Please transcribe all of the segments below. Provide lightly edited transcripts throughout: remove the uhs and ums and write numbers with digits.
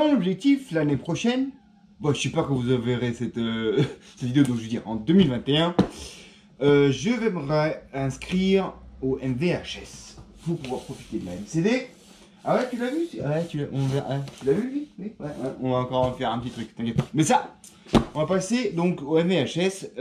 dans l'objectif l'année prochaine, bon, je sais pas quand vous verrez cette vidéo, donc je veux dire en 2021, je vais me inscrire au MVHS pour pouvoir profiter de la MCD. Ah ouais, tu l'as vu? Ouais, tu l'as vu lui? Oui, ouais, ouais. On va encore en faire un petit truc, t'inquiète pas. Mais ça, on va passer donc au MVHS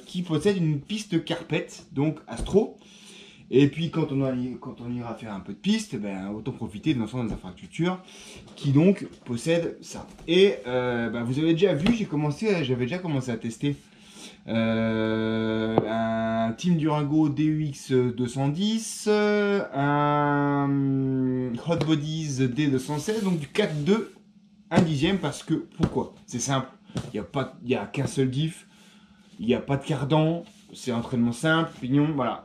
qui possède une piste carpette, donc Astro. Et puis quand on ira faire un peu de piste, ben, autant profiter de l'ensemble des infrastructures qui donc possèdent ça. Et ben, vous avez déjà vu, j'avais déjà commencé à tester un Team Durango DUX 210, un Hot Bodies D216, donc du 4.2, 1/10, parce que, pourquoi? C'est simple, il n'y a qu'un seul diff, il n'y a pas de cardan, c'est entraînement simple, pignon, voilà.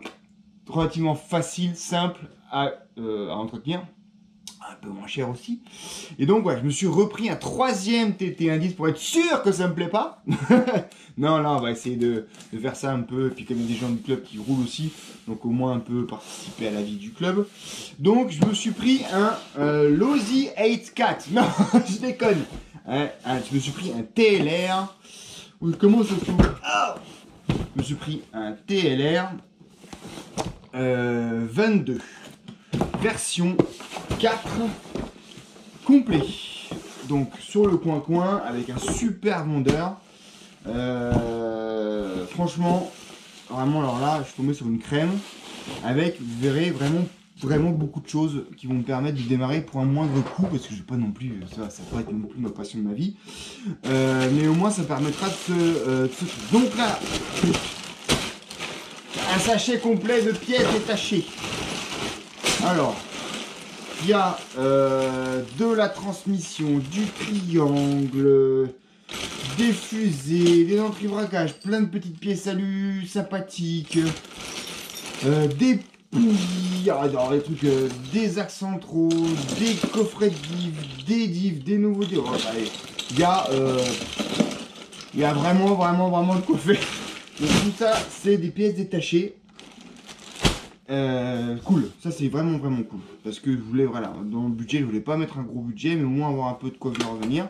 Relativement facile, simple à entretenir, un peu moins cher aussi. Et donc ouais, je me suis repris un 3e TT110 pour être sûr que ça me plaît pas. Non, là on va essayer de faire ça un peu, et puis comme il y a des gens du club qui roulent aussi, donc au moins un peu participer à la vie du club. Donc je me suis pris un Losi 84. Non, je déconne. Je me suis pris un TLR. Oui, comment ça se trouve? Je me suis pris un TLR 22 version 4 complet, donc sur le coin avec un super vendeur. Franchement, vraiment, alors là je suis tombé sur une crème avec, vous verrez, vraiment beaucoup de choses qui vont me permettre de démarrer pour un moindre coût, parce que je vais pas non plus, ça va pas être non plus ma passion de ma vie, mais au moins ça permettra de se... Donc là, un sachet complet de pièces détachées. Alors, il y a de la transmission, du triangle, des fusées, des anti-braquages, plein de petites pièces alu sympathiques, des poulies, des trucs, des axes centraux, des coffrets de diffs, des nouveaux diffs. Oh, il y a vraiment de quoi faire. Donc tout ça, c'est des pièces détachées. Cool, ça c'est vraiment cool. Parce que je voulais, voilà, dans le budget, je voulais pas mettre un gros budget, mais au moins avoir un peu de quoi faire revenir.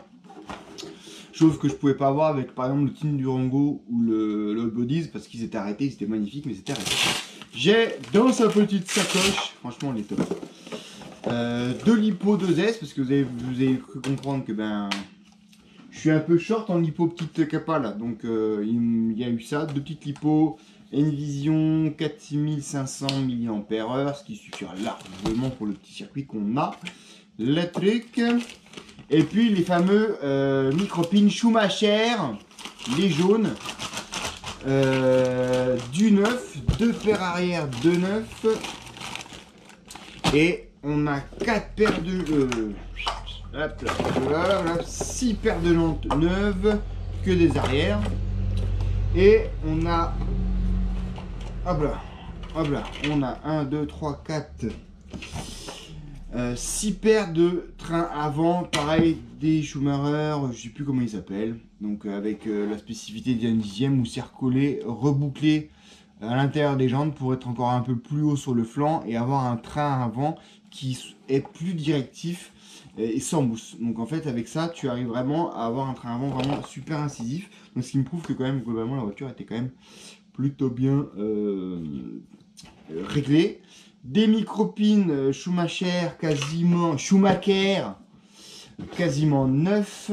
Chose que je pouvais pas avoir avec par exemple le Team Durango ou le Hot Bodies, parce qu'ils étaient arrêtés, ils étaient magnifiques, mais ils étaient arrêtés. J'ai dans sa petite sacoche, franchement elle est top, de l'Hippo 2S, parce que vous avez cru comprendre que ben je suis un peu short en lipo petite capa là, donc il y a eu ça, 2 petites lipo, Envision 4500 mAh, ce qui suffira largement pour le petit circuit qu'on a, le truc, et puis les fameux micro-pins Schumacher, les jaunes, du neuf, 2 paires arrière de neuf, et on a 4 paires de... 6 paires de jantes neuves, que des arrières, et on a, on a 1, 2, 3, 4, 6 paires de trains avant, pareil, des Schumacher, je sais plus comment ils s'appellent, donc avec la spécificité d'un 10e où c'est recollé, rebouclé à l'intérieur des jantes pour être encore un peu plus haut sur le flanc et avoir un train avant qui est plus directif et sans mousse. Donc en fait avec ça tu arrives vraiment à avoir un train avant vraiment super incisif, donc ce qui me prouve que quand même globalement la voiture était quand même plutôt bien réglée. Des micro-pins Schumacher quasiment neuf.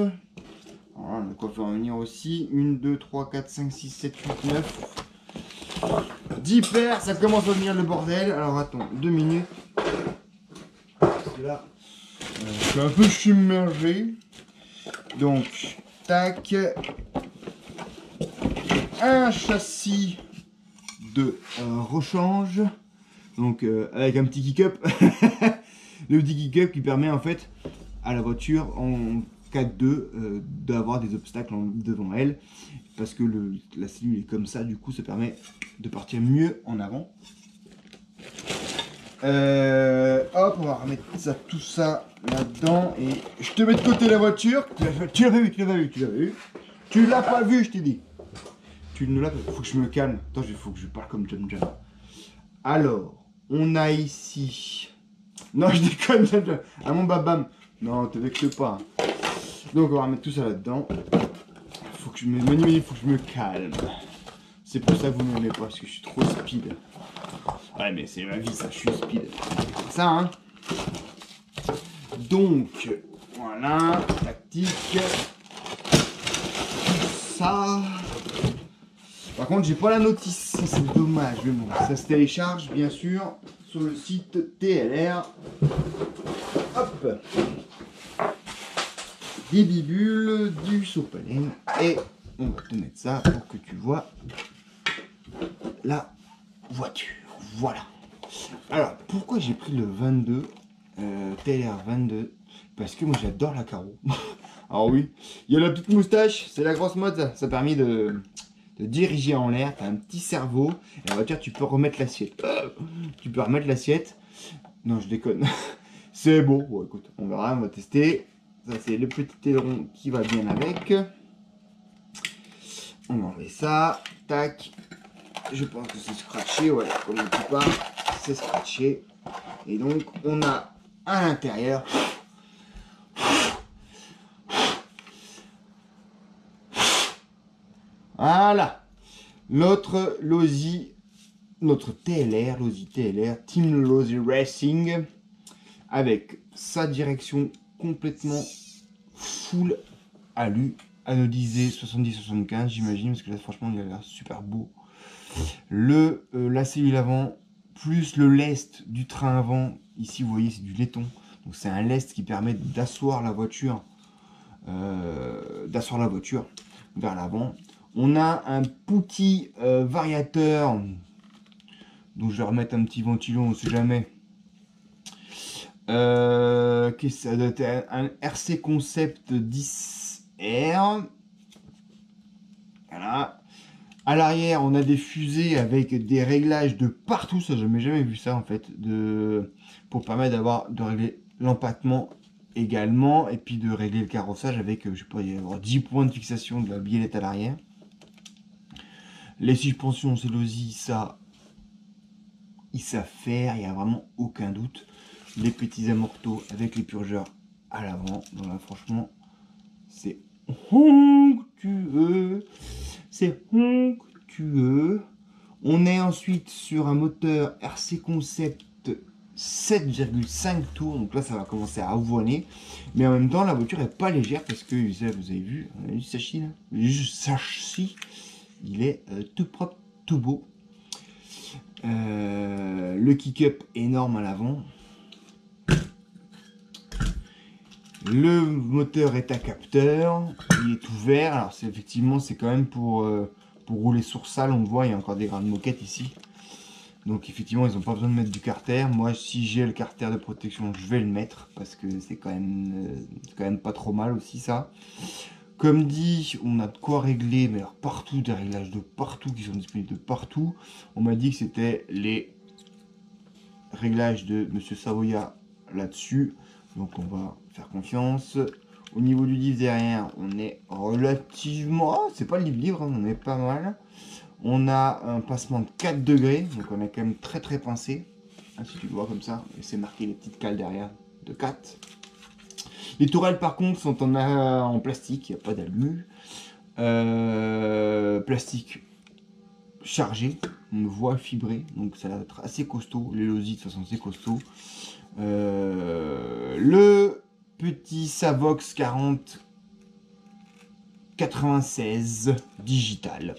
Voilà, on a quoi faire venir aussi, 1, 2, 3, 4, 5, 6, 7, 8, 9, 10 paires, ça commence à devenir le bordel. Alors attends, 2 minutes, parce que là je suis un peu submergé. Donc, tac. Un châssis de rechange. Donc, avec un petit kick-up. Le petit kick-up qui permet en fait à la voiture en 4-2 d'avoir des obstacles devant elle. Parce que la cellule est comme ça, du coup, ça permet de partir mieux en avant. Hop, on va remettre ça, tout ça là-dedans et je te mets de côté la voiture. Tu l'as pas vu, tu l'as pas vu, je t'ai dit. Tu ne l'as pas. Faut que je me calme. Attends, il faut que je parle comme John John. Alors, on a ici. Non, je déconne, John John. Ah mon babam, Non, te vexe pas. Donc on va remettre tout ça là-dedans. Faut que je me... Manu, faut que je me calme. C'est pour ça que vous m'aimez pas, parce que je suis trop speed. Ouais, mais c'est ma vie, ça, je suis speed. C'est ça, hein. Donc, voilà, tactique. Ça. Par contre, j'ai pas la notice, ça c'est dommage, mais bon, ça se télécharge, bien sûr, sur le site TLR. Hop. Des bibules, du sopalin, et on va te mettre ça pour que tu vois la voiture. Voilà. Alors, pourquoi j'ai pris le 22, TLR 22? Parce que moi j'adore la carreau. Alors oui, il y a la petite moustache, c'est la grosse mode, ça permet de diriger en l'air, tu as un petit cerveau, et la voiture tu peux remettre l'assiette. Tu peux remettre l'assiette. Non, je déconne. C'est beau. Bon, écoute, on verra, on va tester. Ça, c'est le petit aileron qui va bien avec. On va enlever ça. Tac. Je pense que c'est scratché. Ouais, comme la plupart, c'est scratché. Et donc, on a à l'intérieur. Voilà. Notre Losi, notre TLR, Losi TLR, Team Losi Racing. Avec sa direction complètement full alu, anodisé 70-75 j'imagine, parce que là franchement il a l'air super beau. La cellule avant, plus le lest du train avant, ici vous voyez c'est du laiton, donc c'est un lest qui permet d'asseoir la voiture, vers l'avant. On a un petit variateur, donc je vais remettre un petit ventilo, on ne sait jamais. Ça doit être un RC Concept 10R. Voilà. À l'arrière, on a des fusées avec des réglages de partout. Ça, je n'ai jamais vu ça en fait. Pour permettre de régler l'empattement également. Et puis de régler le carrossage avec, je sais pas, il y avoir 10 points de fixation de la biellette à l'arrière. Les suspensions, c'est l'OSI, ça, ils savent faire. Il n'y a vraiment aucun doute. Les petits amortos avec les purgeurs à l'avant. Voilà, franchement, c'est onctueux. C'est onctueux. On est ensuite sur un moteur RC Concept 7,5 tours. Donc là, ça va commencer à avoiner. Mais en même temps, la voiture est pas légère parce que, vous avez vu, on a du Sachi là. Sachi, il est tout propre, tout beau. Le kick-up énorme à l'avant. Le moteur est à capteur, il est ouvert. Alors effectivement c'est quand même pour rouler sur salle, on le voit, il y a encore des grains de moquette ici. Donc effectivement ils n'ont pas besoin de mettre du carter. Moi si j'ai le carter de protection je vais le mettre parce que c'est quand même pas trop mal aussi ça. Comme dit, on a de quoi régler, mais alors partout, des réglages de partout qui sont disponibles de partout. On m'a dit que c'était les réglages de Monsieur Savoya là-dessus. Donc on va faire confiance. Au niveau du livre derrière, on est relativement... Oh, c'est pas le livre, hein, on est pas mal. On a un passement de 4 degrés, donc on est quand même très pincé. Ah, si tu le vois comme ça, et c'est marqué les petites cales derrière de 4. Les tourelles par contre sont en plastique, il n'y a pas d'alu. Plastique chargé, on le voit fibré, donc ça va être assez costaud. Les Losi de toute façon c'est costaud. Le petit Savox 4096 digital.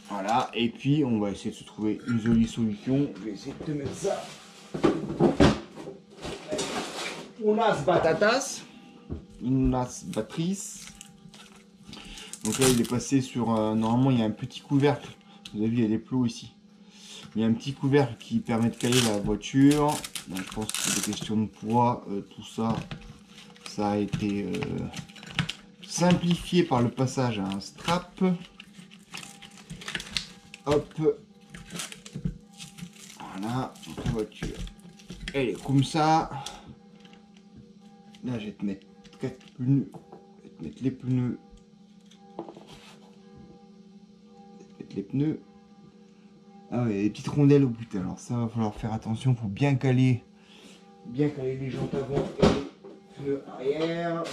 Voilà, et puis on va essayer de se trouver une jolie solution. Je vais essayer de te mettre ça. Unas batatas, unas battrices. Donc là il est passé sur normalement il y a un petit couvercle. Vous avez vu il y a des plots ici. Il y a un petit couvercle qui permet de caler la voiture. Donc, je pense que c'est des questions de poids. Tout ça, ça a été simplifié par le passage à un strap. Hop. Voilà. Donc la voiture, elle est comme ça. Là, je vais te mettre 4 pneus. Je vais te mettre les pneus. Les pneus. Ah ouais, les petites rondelles au putain. Alors ça va falloir faire attention, faut bien caler bien caler les jantes avant et les pneus arrière.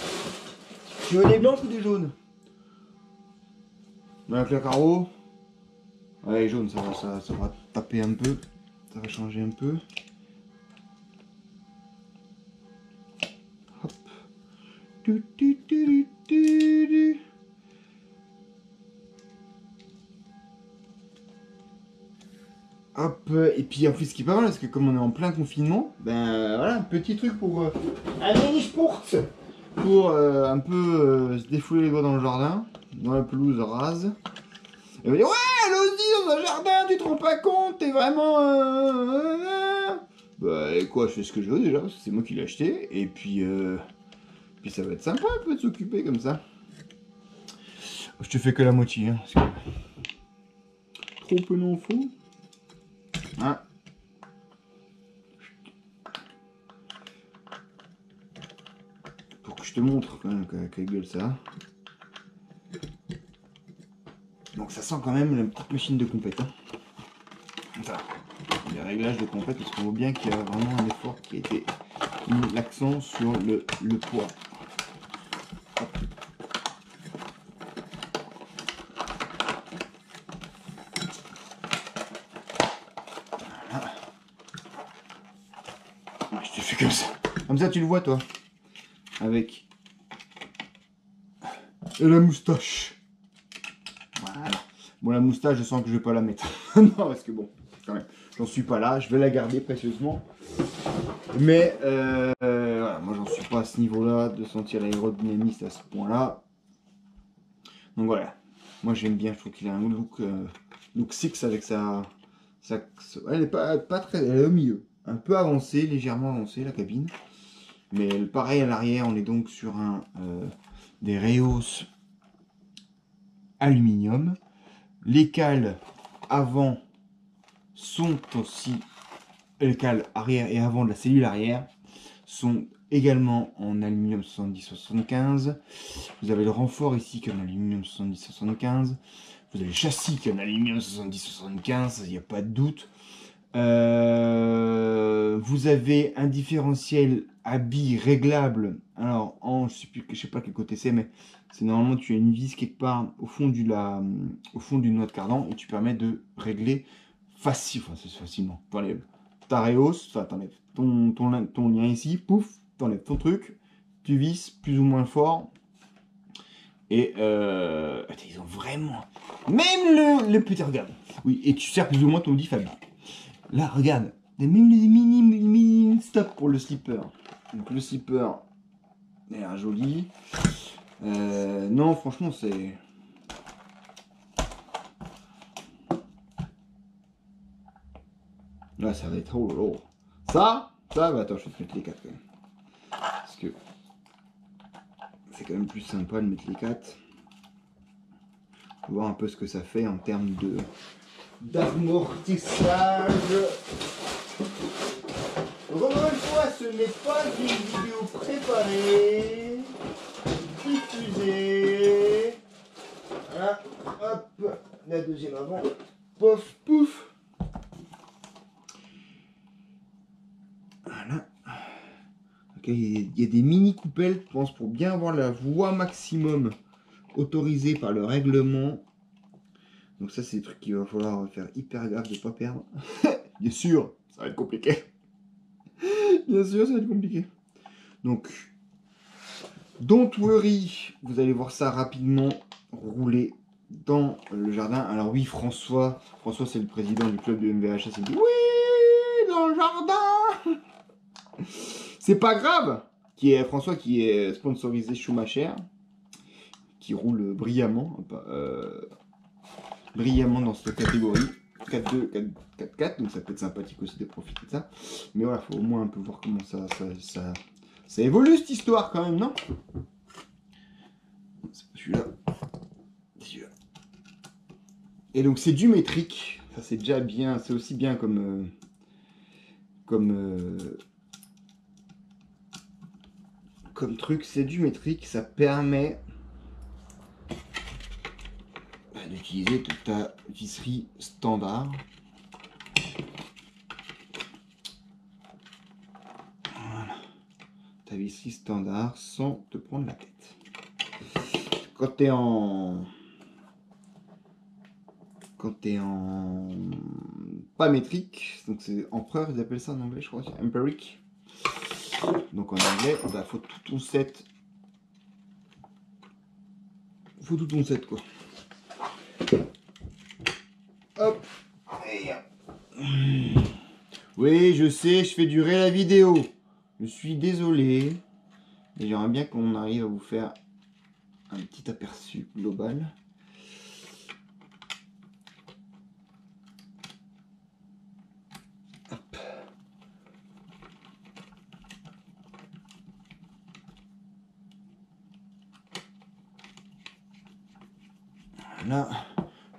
Tu veux des blancs ou des jaunes? Avec le carreau. Ouais, les jaunes, ça va taper un peu. Ça va changer un peu. Hop. Hop, et puis en fait ce qui est pas mal, parce que comme on est en plein confinement, ben voilà, un petit truc pour un mini sport pour un peu se défouler les doigts dans le jardin, dans la pelouse rase. Et on va dire ouais, elle aussi dans un jardin, tu te rends pas compte, t'es vraiment bah et quoi, je fais ce que je veux déjà, parce que c'est moi qui l'ai acheté, et puis ça va être sympa un peu de s'occuper comme ça. Je te fais que la moitié, hein, parce que trop peu n'en faut. Hein. Pour que je te montre quand même quelle gueule ça a. Donc ça sent quand même la petite machine de compète. Hein. Voilà. Les réglages de compète, parce qu'on voit bien qu'il y a vraiment un effort qui a été mis l'accent sur le poids. Hop. Voilà. Je te fais comme ça. Comme ça tu le vois toi. Avec la moustache. Voilà. Bon, la moustache, je sens que je vais pas la mettre. Non, parce que bon, quand même, j'en suis pas là. Je vais la garder précieusement. Mais voilà, moi, j'en suis pas à ce niveau-là de sentir l'aérodynamisme à ce point-là. Donc voilà. Moi, j'aime bien. Je trouve qu'il a un look six avec sa elle est pas très. Elle est au milieu. Un peu avancée, légèrement avancée, la cabine. Mais pareil à l'arrière, on est donc sur des Reos aluminium. Les cales avant sont aussi, les cales arrière et avant de la cellule arrière sont également en aluminium 70-75. Vous avez le renfort ici qui est en aluminium 70-75. Vous avez le châssis qui est en aluminium 70-75, il n'y a pas de doute. Vous avez un différentiel à billes réglable. Alors, je sais pas quel côté c'est, mais c'est normalement tu as une vis quelque part au fond d'une noix de cardan et tu permets de régler facilement. Tu enlèves ta réhausse, enfin t'enlèves ton lien ici, pouf, t'enlèves ton truc, tu visses plus ou moins fort. Et ils ont vraiment. Même le petit, regarde. Oui, et tu sers plus ou moins ton diff à billes. Là, regarde, il y a même les mini stop pour le slipper. Donc le slipper, il a l'air joli. Non, franchement, c'est... Là, ça va être... Oh là là. Ça, bah attends, je vais te mettre les 4 quand même. Parce que c'est quand même plus sympa de mettre les 4. Faut voir un peu ce que ça fait en termes d'amortissage. Encore une fois, ce n'est pas une vidéo préparée, diffusée. Voilà, hop, la deuxième avant, pof, pouf. Voilà. Okay, il y a des mini coupelles, je pense, pour bien avoir la voix maximum autorisée par le règlement. Donc ça, c'est des trucs qu'il va falloir faire hyper gaffe de ne pas perdre. Bien sûr, ça va être compliqué. Bien sûr, ça va être compliqué. Donc, don't worry, vous allez voir ça rapidement rouler dans le jardin. Alors oui, François c'est le président du club de MVHS. Il dit oui, dans le jardin. C'est pas grave. François qui est sponsorisé Schumacher, qui roule brillamment dans cette catégorie. 4-2, 4-4, donc ça peut être sympathique aussi de profiter de ça. Mais voilà, faut au moins un peu voir comment ça évolue cette histoire quand même, non? C'est pas celui-là. Celui-là. Et donc c'est du métrique. Ça c'est déjà bien, c'est aussi bien comme truc, c'est du métrique, ça permet d'utiliser toute ta visserie standard. ta visserie standard sans te prendre la tête. Quand tu es en pas métrique, donc c'est empereur, ils appellent ça en anglais, je crois, c'est empiric. Donc en anglais, bah, faut tout ton set. Faut tout ton set quoi. Hop. Oui, je sais, je fais durer la vidéo. Je suis désolé. Mais j'aimerais bien qu'on arrive à vous faire un petit aperçu global. Hop. Voilà.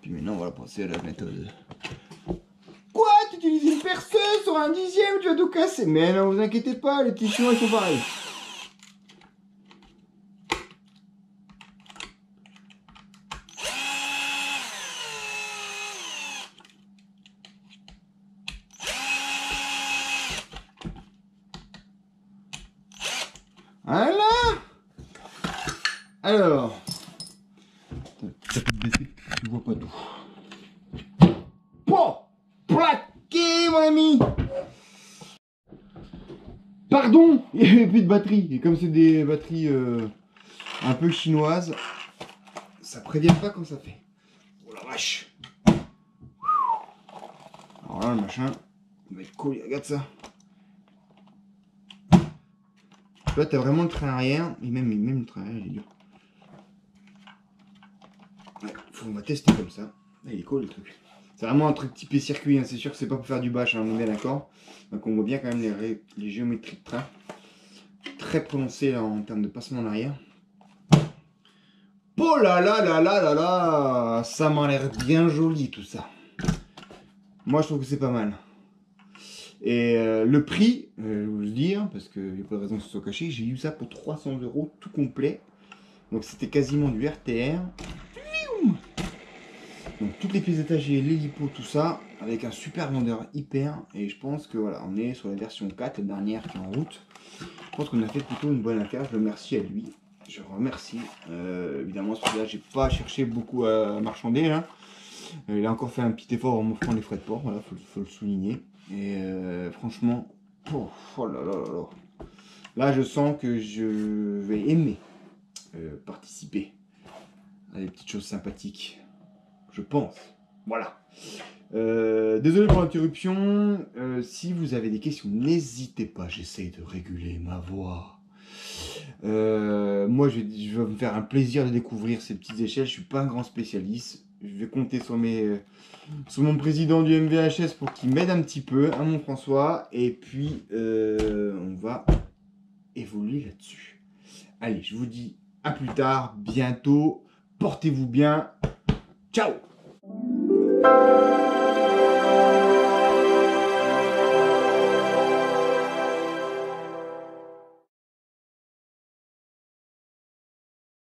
Puis maintenant, on va passer à la méthode. Quoi? Tu utilises une perceuse sur un dixième, tu vas tout casser. Mais non, vous inquiétez pas, les petits chinois, ils sont pareils. Voilà. Alors. Tu vois pas tout. Bon, plaqué, mon ami. Pardon, il n'y avait plus de batterie. Et comme c'est des batteries un peu chinoises, ça prévient pas quand ça fait. Oh la vache. Alors là, le machin, il va être cool. Regarde ça. Là, t'as vraiment le train arrière. Et même le train arrière, il est dur. Ouais, on va tester comme ça. Ah, il est cool le truc. C'est vraiment un truc typé circuit, hein. C'est sûr que c'est pas pour faire du bâche, hein, on est bien d'accord. Donc on voit bien quand même les géométries de train. Très prononcées là, en termes de passement en arrière. Oh là là là là là là. Ça m'a l'air bien joli tout ça. Moi je trouve que c'est pas mal. Et le prix, je vais vous le dire, parce qu'il n'y a pas de raison que ce soit caché, j'ai eu ça pour 300 € tout complet. Donc c'était quasiment du RTR. Donc toutes les pièces détachées, les lipos, tout ça, avec un super vendeur hyper. Et je pense que voilà, on est sur la version 4, la dernière qui est en route. Je pense qu'on a fait plutôt une bonne affaire. Je le remercie à lui. Je remercie. Évidemment, parce que là, j'ai pas cherché beaucoup à marchander. Là. Il a encore fait un petit effort en m'offrant les frais de port. Voilà, faut le souligner. Et franchement, oh là là là là. Là, je sens que je vais aimer participer à des petites choses sympathiques. Je pense. Voilà. Désolé pour l'interruption. Si vous avez des questions, n'hésitez pas. J'essaye de réguler ma voix. Moi, je vais me faire un plaisir de découvrir ces petites échelles. Je suis pas un grand spécialiste. Je vais compter sur mon président du MVHS pour qu'il m'aide un petit peu, hein, mon François. Et puis, on va évoluer là-dessus. Allez, je vous dis à plus tard, bientôt. Portez-vous bien. Ciao!